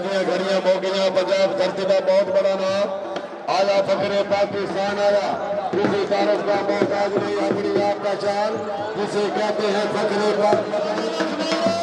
दिया घड़ियां बोगियां पंजाब धरती का बहुत बड़ा नाम आया फकरे पाकिस्तान आया किसी तारफ का मोहताज नहीं अपनी आप का चाल जिसे कहते हैं फकरे पाकिस्तान।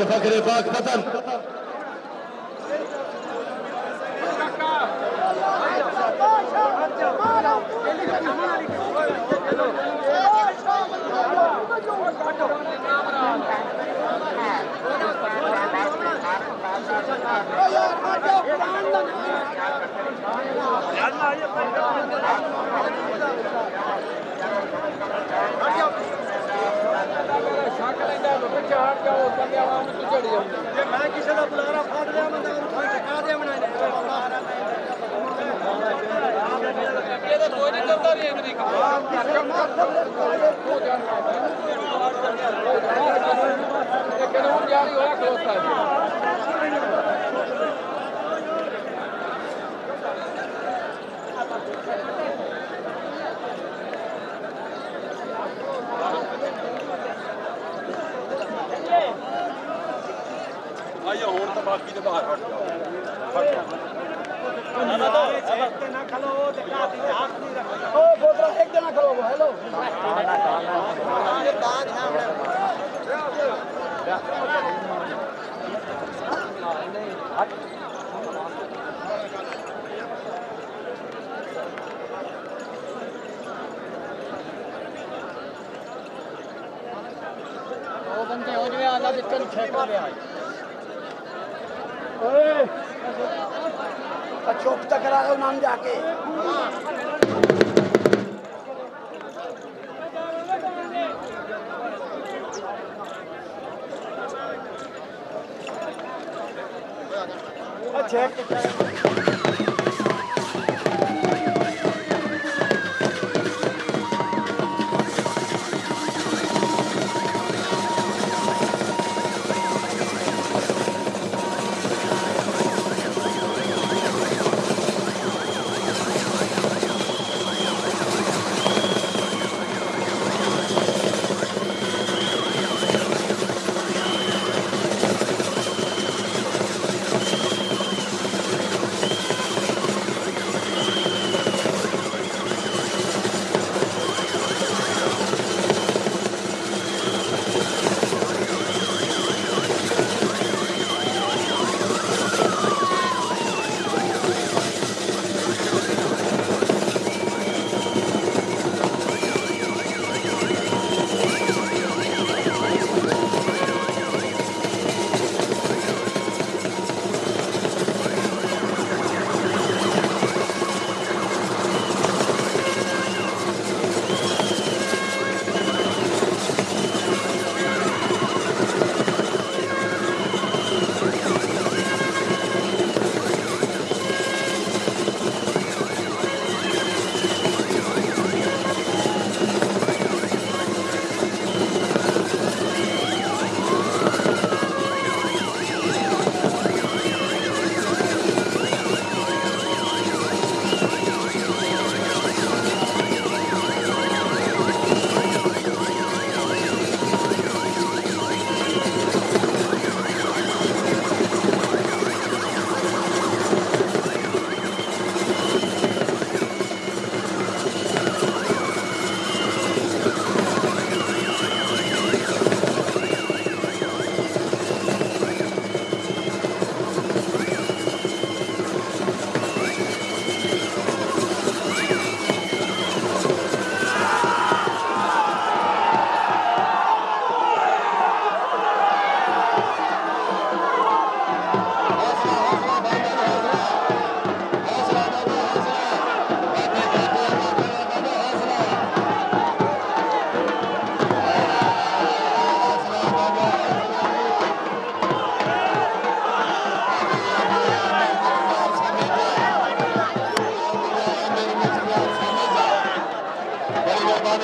फकरे पाक पतन मैं किसी का बुलारा फाड़ लिया मैं ठका दिया बनाने ये तो कोई नहीं करता नहीं अमेरिका ये कानून जारी हुआ दोस्त आइए होड़ तो बाकी तो बाहर हट जाओ ना खलो ओ बोतरा एक जना खलो हेलो ये बात है वो बंदे हो जाए आधा जितने छेपा ले आए चौक तक करा दो नाम जाके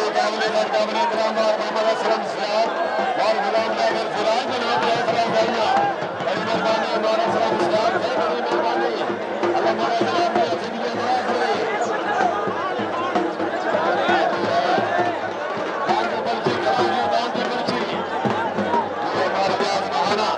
बने काबले बने ड्रामा मोहम्मद असलम सियार और गुलाम जावेद सिराज जनाब फैसला करना बड़ी मेहरबानी हमारा असलम सियार है बड़ी मेहरबानी अल्लाह हमारा जनाब ने जिंदगी बना करे दान की पर्ची कराइए दान की पर्ची ये हमारे प्यास बहाना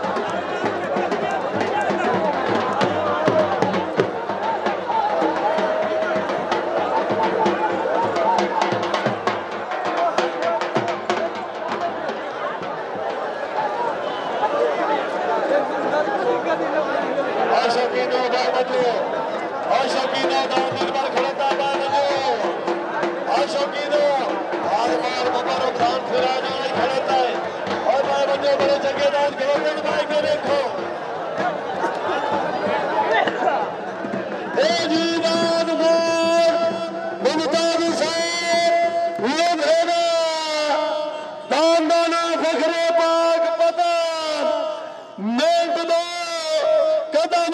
शौकीनों दामन पर खड़ता शौकीनों बार बार मुबारक खान फिरा जाना खड़ता है और भाई बंदे बड़े जगेदार खड़ोते हैं भाई को देखो जीवान गोर मुमताज साहब लोग है दान दाना फखरे पाक पता मेंट दो कदम